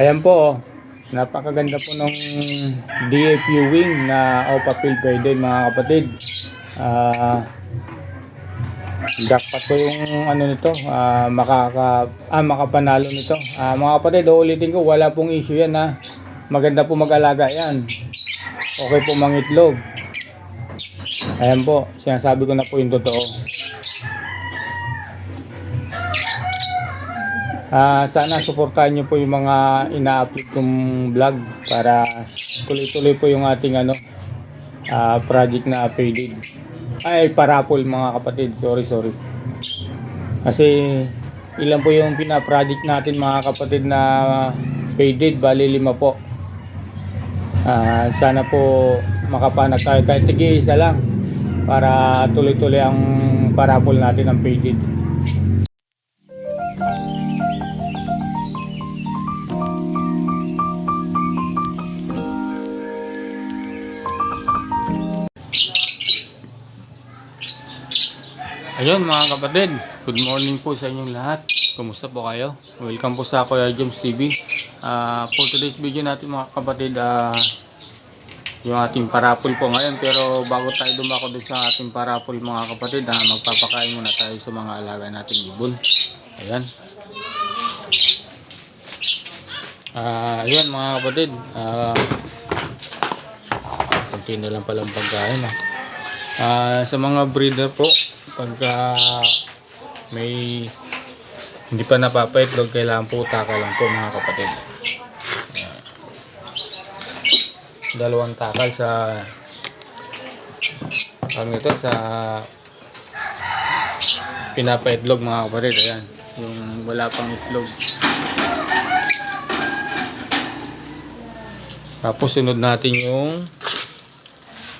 Ayan po, oh. Napakaganda po ng DFU wing na Opapil pwede mga kapatid. Jackpot ko yung ano nito, makapanalo nito. Mga kapatid, ulitin ko, wala pong issue yan ha. Maganda po mag-alaga yan. Okay po mangitlog. Ayan po, sinasabi ko na po yung totoo. Sana suportahan nyo po yung mga ina-upload kong vlog para tuloy-tuloy po yung ating project na faded. Ay, parapol mga kapatid. Sorry. Kasi ilan po yung pina-project natin mga kapatid na faded, bali 5 po. Sana po makapanag tayo kahit tig-isa lang para tuloy-tuloy ang parapol natin ang faded. Ayun mga kapatid, good morning po sa inyong lahat. Kumusta po kayo? Welcome po sa Kuya James TV. For today's video natin mga kapatid, yung ating parapol po ngayon. Pero bago tayo dumako doon sa ating parapol mga kapatid, magpapakain muna tayo sa mga alaga nating ibon. Ayan. Ayan mga kapatid, konti na lang palang pagkain. Sa mga breeder po, pagka may hindi pa napapaitlog, kailangan po taka lang po mga kapatid. 2 takal sa sa pinapaitlog mga kapatid. Ayan, yung wala pang itlog. Tapos sunod natin yung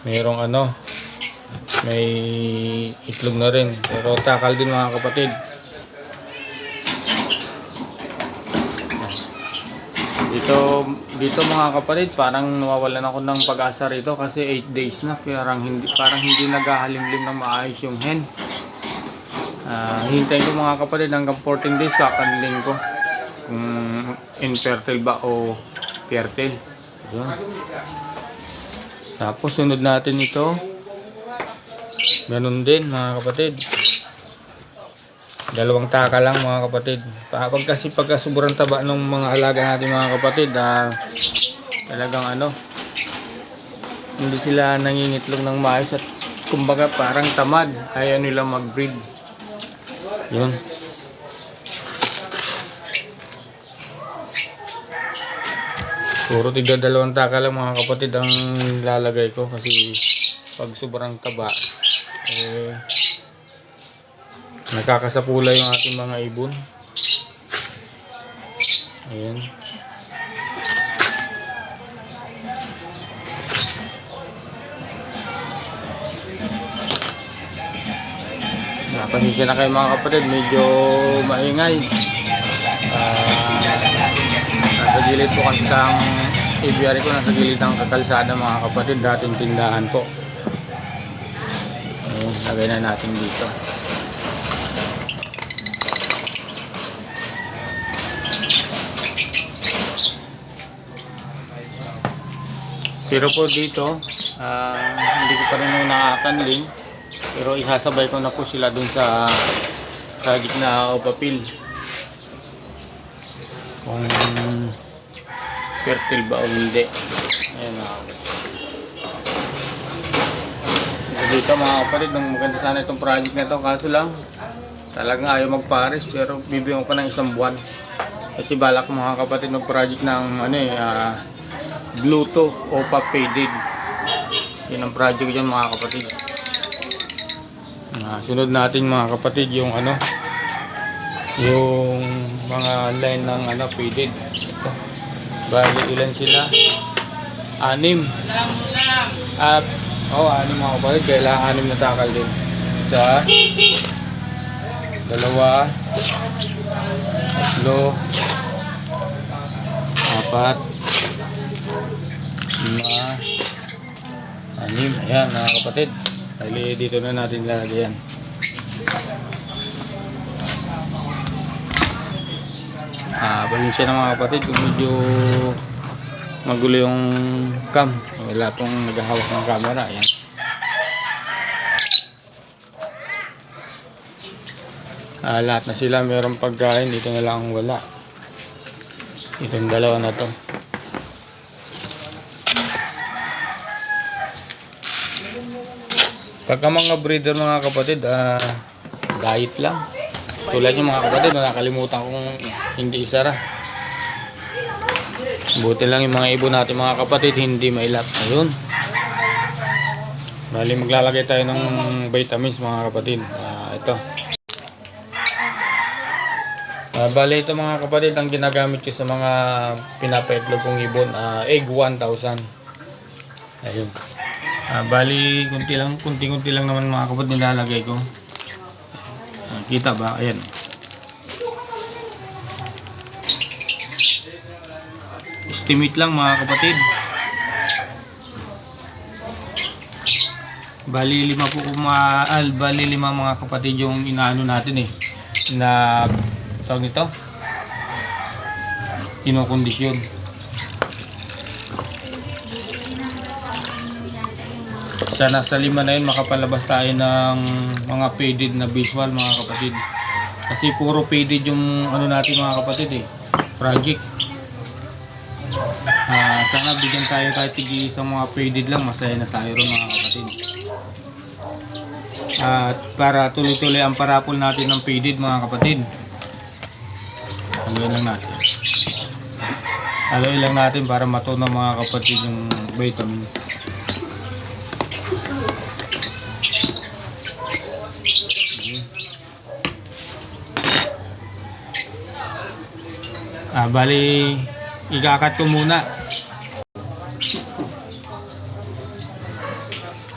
mayroong may itlog na rin pero takal din mga kapatid. Dito mga kapatid, parang nawawalan ako ng pag-asa rito kasi 8 days na parang hindi naghahalimlim ng maayos yung hen. Hintayin ko mga kapatid hanggang 14 days kakanling ko kung infertile ba o fertile. Yun. Tapos sunod natin ito, ganun din mga kapatid, 2 taka lang mga kapatid. Pagka sobrang taba ng mga alaga natin mga kapatid, talagang hindi sila nangingitlog ng maayos at kumbaga parang tamad, ayaw nila mag-breed. Yun. Puro tigda 2 taka lang mga kapatid ang lalagay ko kasi pag sobrang taba nakakasapula yung ating mga ibon. Ayan. Pasensya na kayo mga kapatid, medyo maingay. Nasa gilid po kasi ang aviary ko, nasa gilid ng kakalsada mga kapatid, dating tindahan po. Ayan, lagay na natin dito. Pero po dito, hindi ko pa rin nakakanling, pero isasabay ko na po sila dun sa gitna Opapil kung fertile ba o hindi. Ayan mga kapatid. Dito mga kapatid, maganda sana itong project na ito, kaso lang talagang ayaw magpares, pero bibigyan ko pa ng 1 buwan kasi balak mga kapatid mag project ng Bluetooth Opa faded. Yun ang project dyan mga kapatid. Sunod natin mga kapatid yung yung mga line ng faded. Ito. Bali ilan sila? 6. 6 mga kapatid. Kailangan 6 na takal din. 1, 2, 3, 4, 5, 6. Ayan mga kapatid. Dito na natin lalagyan. Pasensya na mga kapatid kung medyo magulo yung cam. Wala pong naghahawak ng camera. Ayan. Lahat na sila mayroong pagkain. Dito na lang wala. Itong dalawa na to. Pagka mga breeder mga kapatid, diet lang. Tulad yung mga kapatid, nakalimutan kong hindi isara. Buti lang yung mga ibon natin mga kapatid, hindi mailap. Ayun. Bali maglalagay tayo ng vitamins mga kapatid. Ito. Bali ito mga kapatid, ang ginagamit ko sa mga pinapaitlog kong ibon, egg 1000. Ayun. Bali kunti-kunti lang naman mga kapatid nilalagay ko. Kita ba? Ayan. Estimate lang mga kapatid. Bali lima mga kapatid yung inaano natin na tawag nito. Kinokondisyon. Sana sa 5 na yun makapalabas tayo ng mga faded na visual mga kapatid. Kasi puro faded yung ano natin mga kapatid project. Sana bigyan tayo kahit tig-isang mga faded lang, masaya na tayo ron mga kapatid. At para tuloy-tuloy ang parapol natin ng faded mga kapatid. Haluin lang natin para matunaw mga kapatid yung vitamins. Bali ikakat ko muna.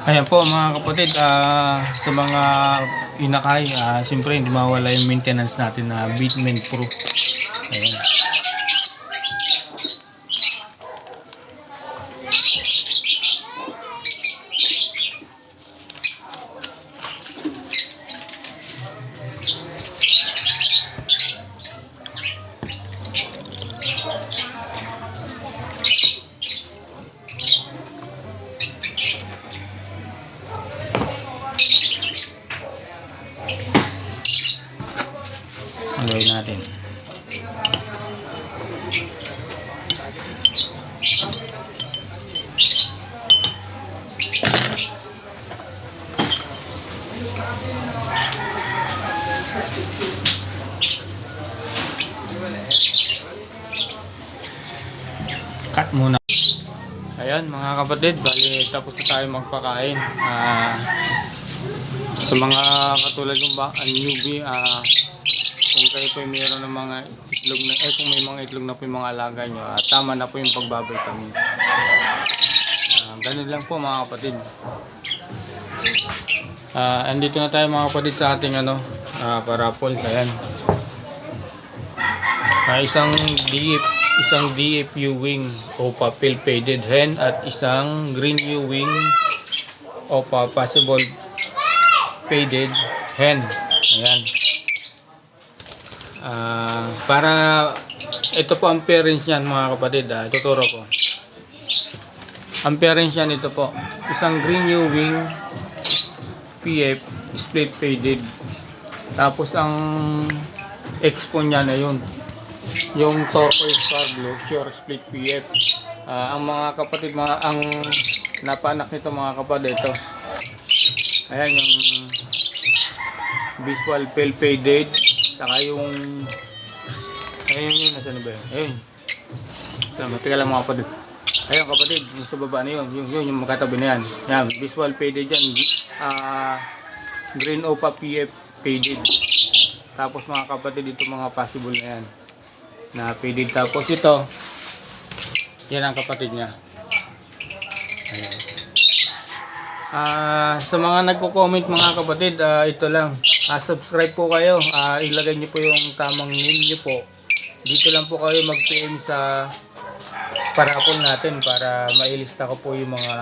Ayan po mga kapatid, sa mga inakay, siyempre hindi mawala yung maintenance natin na Bitment Pro. Ayan. Haluin natin. Cut muna. Ayan mga kapatid, bali tapos na tayo magpakain. Sa mga katulad ng newbie, kung kayo po mayroon ng mga itlog na, kung may mga itlog na po yung mga alaga nyo, tama na po yung pagbabitamin. Ganun lang po mga kapatid. Andito na tayo mga kapatid sa ating parapol. Ayan. Isang DFU wing o papel faded hen at isang green U wing o possible faded hen. Ayan. Para ito po ang parents niyan mga kapatid, tuturo ko. Ang parents niyan ito po, isang green U wing PF split faded. Tapos ang expo niya na yun, yung turquoise star blue sure split PF. Ang mga kapatid, ang napanak nito mga kapatid, ito. Ayan yung visual pale faded, saka yung ayun nasaan ba yun? Ayun. Teka lang mga kapatid. Ayun kapatid, yung sa baba na yun, yung magkatabi na yan. Yan, visual faded yan. Green Opa PF faded. Tapos mga kapatid, ito mga possible na yan na faded. Tapos ito, yan ang kapatid niya. Ayan. Sa mga nagko-comment mga kapatid, ito lang. Subscribe po kayo. Ilagay niyo po yung tamang name niyo po. Dito lang po kayo mag-PM sa parapol natin para mailista ko po yung mga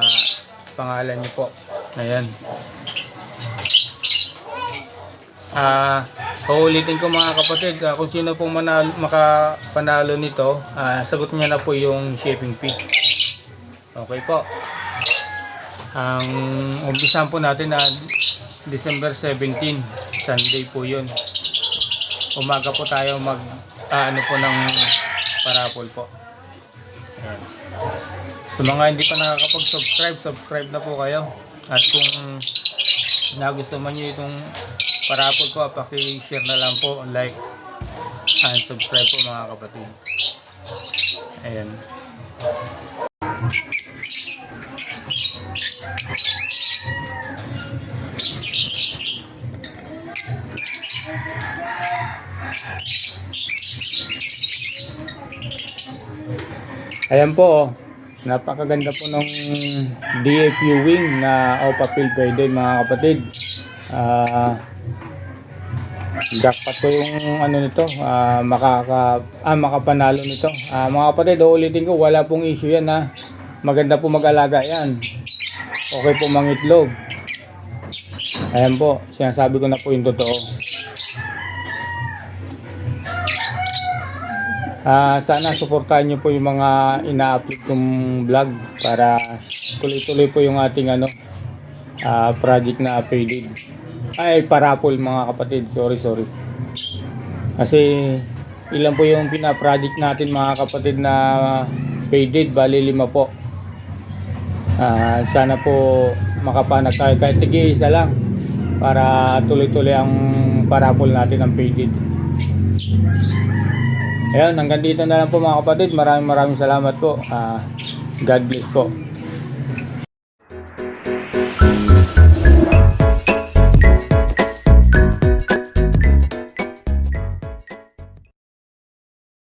pangalan niyo po. Ayan. Uulitin ko mga kapatid, kung sino pong makapanalo nito, sagot niya na po yung shipping fee. Okay po. Ang umpisahan po natin na December 17, Sunday po yun. Umaga po tayo ano po ng parapol po. Ayan. Sa mga hindi pa nakakapag-subscribe, subscribe na po kayo. At kung nagustuhan nyo itong parapol ko, paki-share na lang po, like and subscribe po mga kapatid. Ayan. Ayan po, oh. Napakaganda po ng DFU wing na OPA field pwede mga kapatid. Jackpot po yung ano nito, makapanalo nito. Mga kapatid, ulitin ko, wala pong issue yan ha. Maganda po mag-alaga yan. Okay po mangitlog. Ayan po, sinasabi ko na po yung totoo. Sana suportahan nyo po yung mga ina-upload kong vlog para tuloy-tuloy po yung ating project na faded. Parapol mga kapatid, sorry. Kasi ilan po yung pina-project natin mga kapatid na faded, bali 5 po. Sana po makapanag tayo kahit tig-isa lang para tuloy-tuloy ang parapol natin ang faded. Ayan, hanggang dito na lang po mga kapatid. Maraming salamat po. God bless po.